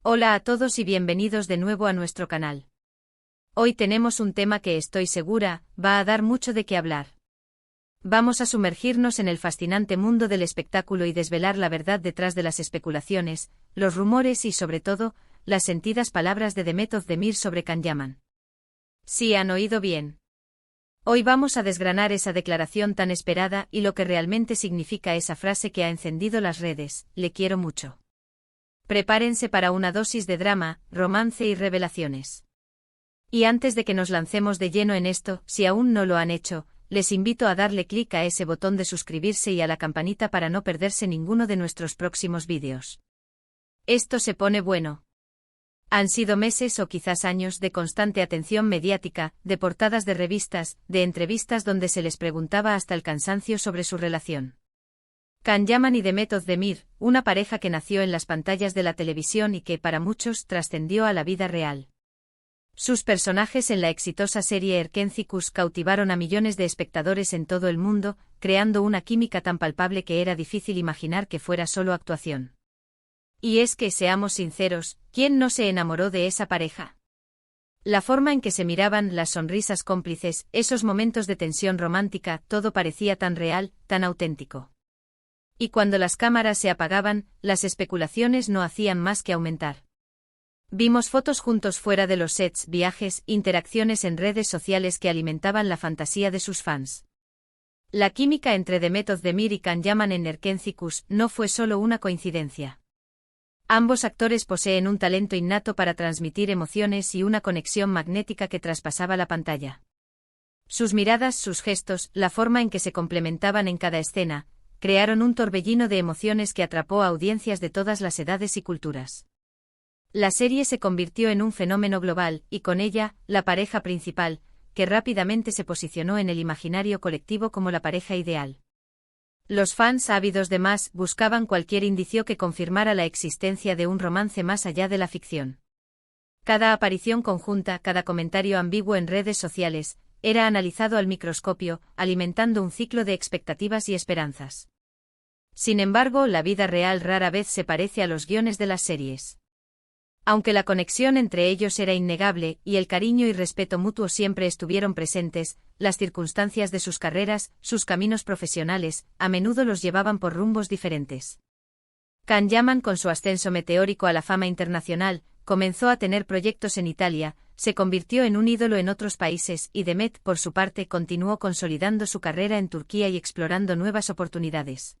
Hola a todos y bienvenidos de nuevo a nuestro canal. Hoy tenemos un tema que estoy segura, va a dar mucho de qué hablar. Vamos a sumergirnos en el fascinante mundo del espectáculo y desvelar la verdad detrás de las especulaciones, los rumores y sobre todo, las sentidas palabras de Demet Özdemir sobre Can Yaman. Sí, han oído bien. Hoy vamos a desgranar esa declaración tan esperada y lo que realmente significa esa frase que ha encendido las redes: le quiero mucho. Prepárense para una dosis de drama, romance y revelaciones. Y antes de que nos lancemos de lleno en esto, si aún no lo han hecho, les invito a darle clic a ese botón de suscribirse y a la campanita para no perderse ninguno de nuestros próximos vídeos. Esto se pone bueno. Han sido meses o quizás años de constante atención mediática, de portadas de revistas, de entrevistas donde se les preguntaba hasta el cansancio sobre su relación. Can Yaman y Demet Özdemir, una pareja que nació en las pantallas de la televisión y que, para muchos, trascendió a la vida real. Sus personajes en la exitosa serie Erkenci cautivaron a millones de espectadores en todo el mundo, creando una química tan palpable que era difícil imaginar que fuera solo actuación. Y es que, seamos sinceros, ¿quién no se enamoró de esa pareja? La forma en que se miraban, las sonrisas cómplices, esos momentos de tensión romántica, todo parecía tan real, tan auténtico. Y cuando las cámaras se apagaban, las especulaciones no hacían más que aumentar. Vimos fotos juntos fuera de los sets, viajes, interacciones en redes sociales que alimentaban la fantasía de sus fans. La química entre Demet Özdemir y Can Yaman en Erkenci no fue solo una coincidencia. Ambos actores poseen un talento innato para transmitir emociones y una conexión magnética que traspasaba la pantalla. Sus miradas, sus gestos, la forma en que se complementaban en cada escena, crearon un torbellino de emociones que atrapó a audiencias de todas las edades y culturas. La serie se convirtió en un fenómeno global, y con ella, la pareja principal, que rápidamente se posicionó en el imaginario colectivo como la pareja ideal. Los fans ávidos de más buscaban cualquier indicio que confirmara la existencia de un romance más allá de la ficción. Cada aparición conjunta, cada comentario ambiguo en redes sociales, era analizado al microscopio, alimentando un ciclo de expectativas y esperanzas. Sin embargo, la vida real rara vez se parece a los guiones de las series. Aunque la conexión entre ellos era innegable y el cariño y respeto mutuo siempre estuvieron presentes, las circunstancias de sus carreras, sus caminos profesionales, a menudo los llevaban por rumbos diferentes. Can Yaman, con su ascenso meteórico a la fama internacional, comenzó a tener proyectos en Italia, se convirtió en un ídolo en otros países y Demet, por su parte, continuó consolidando su carrera en Turquía y explorando nuevas oportunidades.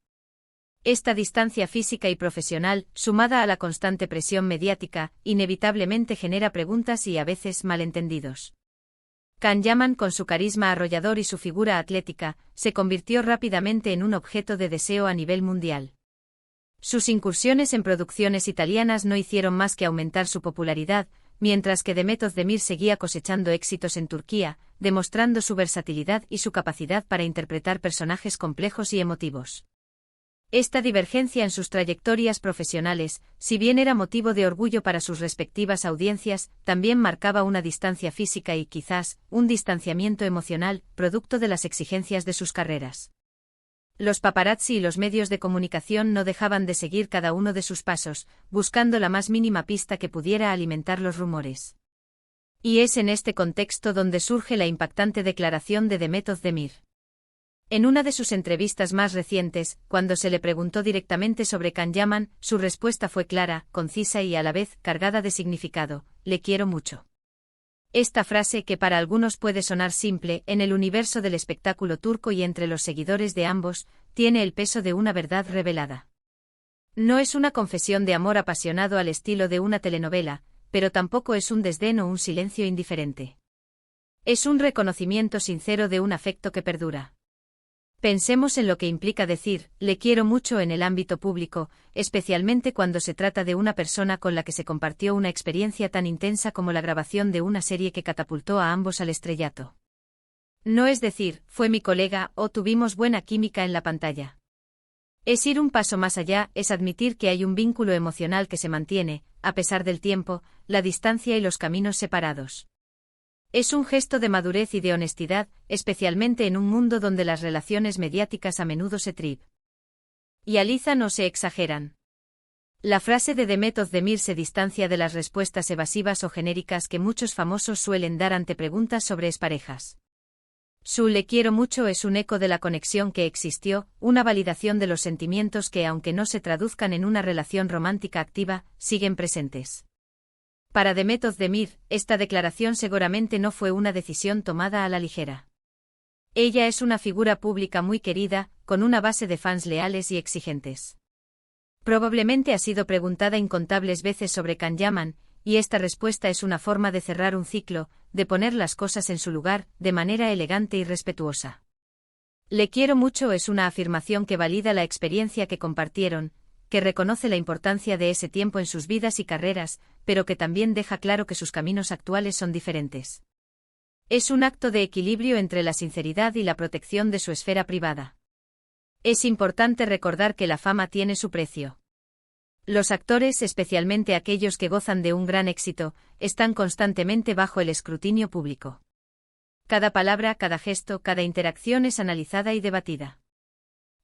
Esta distancia física y profesional, sumada a la constante presión mediática, inevitablemente genera preguntas y a veces malentendidos. Can Yaman, con su carisma arrollador y su figura atlética, se convirtió rápidamente en un objeto de deseo a nivel mundial. Sus incursiones en producciones italianas no hicieron más que aumentar su popularidad, mientras que Demet Özdemir seguía cosechando éxitos en Turquía, demostrando su versatilidad y su capacidad para interpretar personajes complejos y emotivos. Esta divergencia en sus trayectorias profesionales, si bien era motivo de orgullo para sus respectivas audiencias, también marcaba una distancia física y quizás, un distanciamiento emocional, producto de las exigencias de sus carreras. Los paparazzi y los medios de comunicación no dejaban de seguir cada uno de sus pasos, buscando la más mínima pista que pudiera alimentar los rumores. Y es en este contexto donde surge la impactante declaración de Demet Özdemir. En una de sus entrevistas más recientes, cuando se le preguntó directamente sobre Can Yaman, su respuesta fue clara, concisa y a la vez cargada de significado: le quiero mucho. Esta frase, que para algunos puede sonar simple, en el universo del espectáculo turco y entre los seguidores de ambos, tiene el peso de una verdad revelada. No es una confesión de amor apasionado al estilo de una telenovela, pero tampoco es un desdén o un silencio indiferente. Es un reconocimiento sincero de un afecto que perdura. Pensemos en lo que implica decir «le quiero mucho» en el ámbito público, especialmente cuando se trata de una persona con la que se compartió una experiencia tan intensa como la grabación de una serie que catapultó a ambos al estrellato. No es decir «fue mi colega» o «tuvimos buena química en la pantalla». Es ir un paso más allá, es admitir que hay un vínculo emocional que se mantiene, a pesar del tiempo, la distancia y los caminos separados. Es un gesto de madurez y de honestidad, especialmente en un mundo donde las relaciones mediáticas a menudo se trivializan o se exageran. La frase de Demet Özdemir se distancia de las respuestas evasivas o genéricas que muchos famosos suelen dar ante preguntas sobre exparejas. Su "le quiero mucho" es un eco de la conexión que existió, una validación de los sentimientos que, aunque no se traduzcan en una relación romántica activa, siguen presentes. Para Demet Özdemir, esta declaración seguramente no fue una decisión tomada a la ligera. Ella es una figura pública muy querida, con una base de fans leales y exigentes. Probablemente ha sido preguntada incontables veces sobre Can Yaman, y esta respuesta es una forma de cerrar un ciclo, de poner las cosas en su lugar, de manera elegante y respetuosa. Le quiero mucho es una afirmación que valida la experiencia que compartieron, que reconoce la importancia de ese tiempo en sus vidas y carreras, pero que también deja claro que sus caminos actuales son diferentes. Es un acto de equilibrio entre la sinceridad y la protección de su esfera privada. Es importante recordar que la fama tiene su precio. Los actores, especialmente aquellos que gozan de un gran éxito, están constantemente bajo el escrutinio público. Cada palabra, cada gesto, cada interacción es analizada y debatida.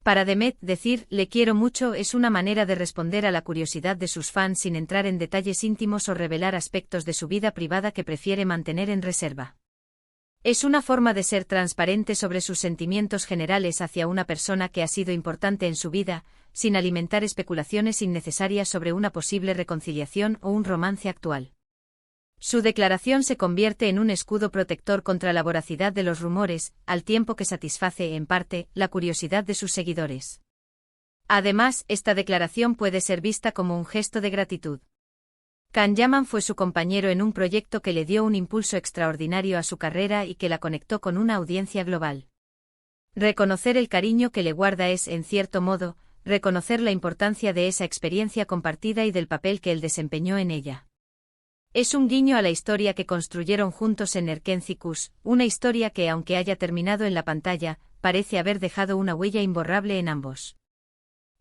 Para Demet, decir "le quiero mucho" es una manera de responder a la curiosidad de sus fans sin entrar en detalles íntimos o revelar aspectos de su vida privada que prefiere mantener en reserva. Es una forma de ser transparente sobre sus sentimientos generales hacia una persona que ha sido importante en su vida, sin alimentar especulaciones innecesarias sobre una posible reconciliación o un romance actual. Su declaración se convierte en un escudo protector contra la voracidad de los rumores, al tiempo que satisface, en parte, la curiosidad de sus seguidores. Además, esta declaración puede ser vista como un gesto de gratitud. Can Yaman fue su compañero en un proyecto que le dio un impulso extraordinario a su carrera y que la conectó con una audiencia global. Reconocer el cariño que le guarda es, en cierto modo, reconocer la importancia de esa experiencia compartida y del papel que él desempeñó en ella. Es un guiño a la historia que construyeron juntos en Erkencikus, una historia que, aunque haya terminado en la pantalla, parece haber dejado una huella imborrable en ambos.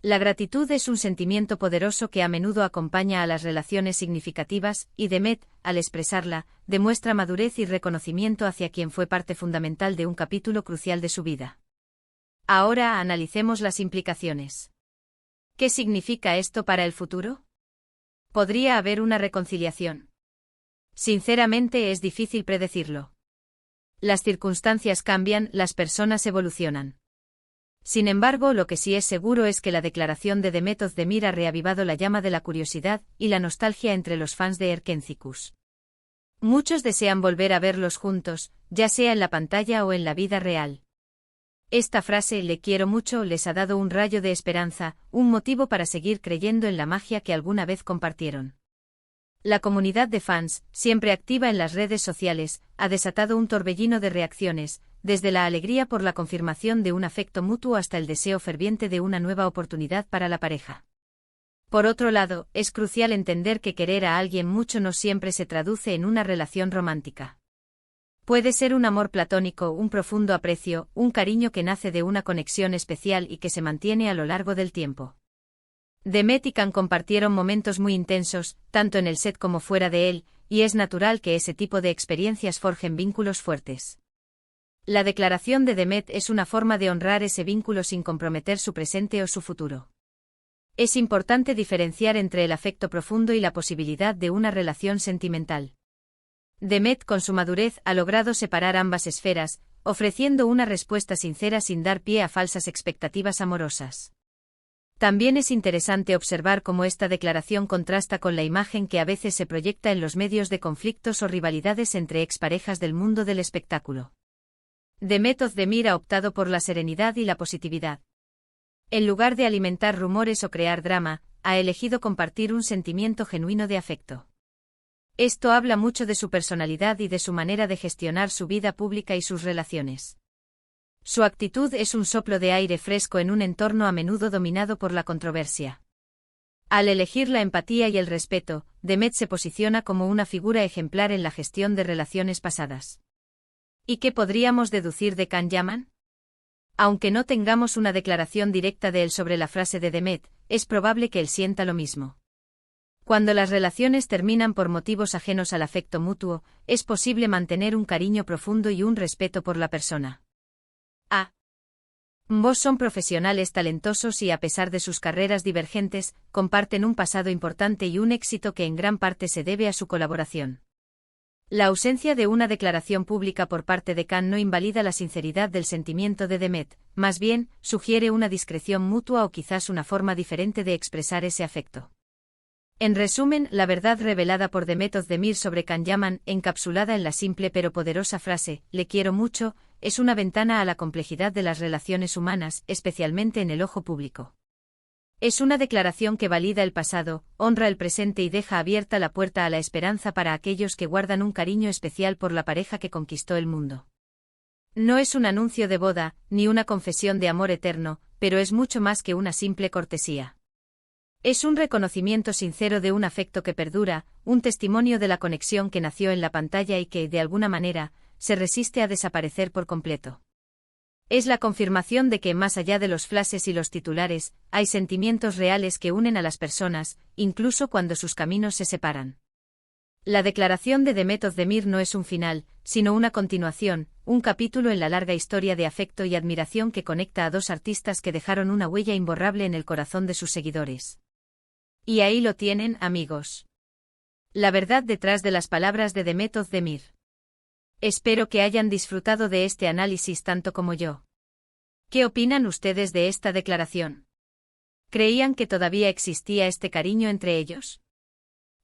La gratitud es un sentimiento poderoso que a menudo acompaña a las relaciones significativas, y Demet, al expresarla, demuestra madurez y reconocimiento hacia quien fue parte fundamental de un capítulo crucial de su vida. Ahora analicemos las implicaciones. ¿Qué significa esto para el futuro? ¿Podría haber una reconciliación? Sinceramente es difícil predecirlo. Las circunstancias cambian, las personas evolucionan. Sin embargo, lo que sí es seguro es que la declaración de Demet Özdemir ha reavivado la llama de la curiosidad y la nostalgia entre los fans de Erkencikus. Muchos desean volver a verlos juntos, ya sea en la pantalla o en la vida real. Esta frase "le quiero mucho" les ha dado un rayo de esperanza, un motivo para seguir creyendo en la magia que alguna vez compartieron. La comunidad de fans, siempre activa en las redes sociales, ha desatado un torbellino de reacciones, desde la alegría por la confirmación de un afecto mutuo hasta el deseo ferviente de una nueva oportunidad para la pareja. Por otro lado, es crucial entender que querer a alguien mucho no siempre se traduce en una relación romántica. Puede ser un amor platónico, un profundo aprecio, un cariño que nace de una conexión especial y que se mantiene a lo largo del tiempo. Demet y Can compartieron momentos muy intensos, tanto en el set como fuera de él, y es natural que ese tipo de experiencias forjen vínculos fuertes. La declaración de Demet es una forma de honrar ese vínculo sin comprometer su presente o su futuro. Es importante diferenciar entre el afecto profundo y la posibilidad de una relación sentimental. Demet, con su madurez, ha logrado separar ambas esferas, ofreciendo una respuesta sincera sin dar pie a falsas expectativas amorosas. También es interesante observar cómo esta declaración contrasta con la imagen que a veces se proyecta en los medios de conflictos o rivalidades entre exparejas del mundo del espectáculo. Demet Özdemir ha optado por la serenidad y la positividad. En lugar de alimentar rumores o crear drama, ha elegido compartir un sentimiento genuino de afecto. Esto habla mucho de su personalidad y de su manera de gestionar su vida pública y sus relaciones. Su actitud es un soplo de aire fresco en un entorno a menudo dominado por la controversia. Al elegir la empatía y el respeto, Demet se posiciona como una figura ejemplar en la gestión de relaciones pasadas. ¿Y qué podríamos deducir de Can Yaman? Aunque no tengamos una declaración directa de él sobre la frase de Demet, es probable que él sienta lo mismo. Cuando las relaciones terminan por motivos ajenos al afecto mutuo, es posible mantener un cariño profundo y un respeto por la persona. Ambos son profesionales talentosos y a pesar de sus carreras divergentes, comparten un pasado importante y un éxito que en gran parte se debe a su colaboración. La ausencia de una declaración pública por parte de Khan no invalida la sinceridad del sentimiento de Demet, más bien, sugiere una discreción mutua o quizás una forma diferente de expresar ese afecto. En resumen, la verdad revelada por Demet Özdemir sobre Can Yaman, encapsulada en la simple pero poderosa frase, «le quiero mucho», es una ventana a la complejidad de las relaciones humanas, especialmente en el ojo público. Es una declaración que valida el pasado, honra el presente y deja abierta la puerta a la esperanza para aquellos que guardan un cariño especial por la pareja que conquistó el mundo. No es un anuncio de boda, ni una confesión de amor eterno, pero es mucho más que una simple cortesía. Es un reconocimiento sincero de un afecto que perdura, un testimonio de la conexión que nació en la pantalla y que, de alguna manera, se resiste a desaparecer por completo. Es la confirmación de que, más allá de los flashes y los titulares, hay sentimientos reales que unen a las personas, incluso cuando sus caminos se separan. La declaración de Demet Özdemir no es un final, sino una continuación, un capítulo en la larga historia de afecto y admiración que conecta a dos artistas que dejaron una huella imborrable en el corazón de sus seguidores. Y ahí lo tienen, amigos. La verdad detrás de las palabras de Demet Özdemir. Espero que hayan disfrutado de este análisis tanto como yo. ¿Qué opinan ustedes de esta declaración? ¿Creían que todavía existía este cariño entre ellos?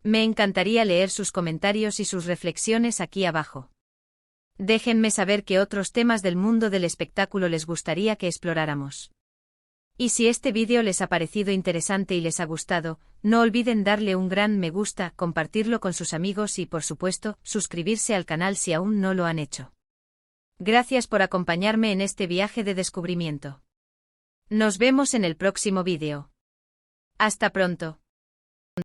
Me encantaría leer sus comentarios y sus reflexiones aquí abajo. Déjenme saber qué otros temas del mundo del espectáculo les gustaría que exploráramos. Y si este vídeo les ha parecido interesante y les ha gustado, no olviden darle un gran me gusta, compartirlo con sus amigos y, por supuesto, suscribirse al canal si aún no lo han hecho. Gracias por acompañarme en este viaje de descubrimiento. Nos vemos en el próximo vídeo. Hasta pronto.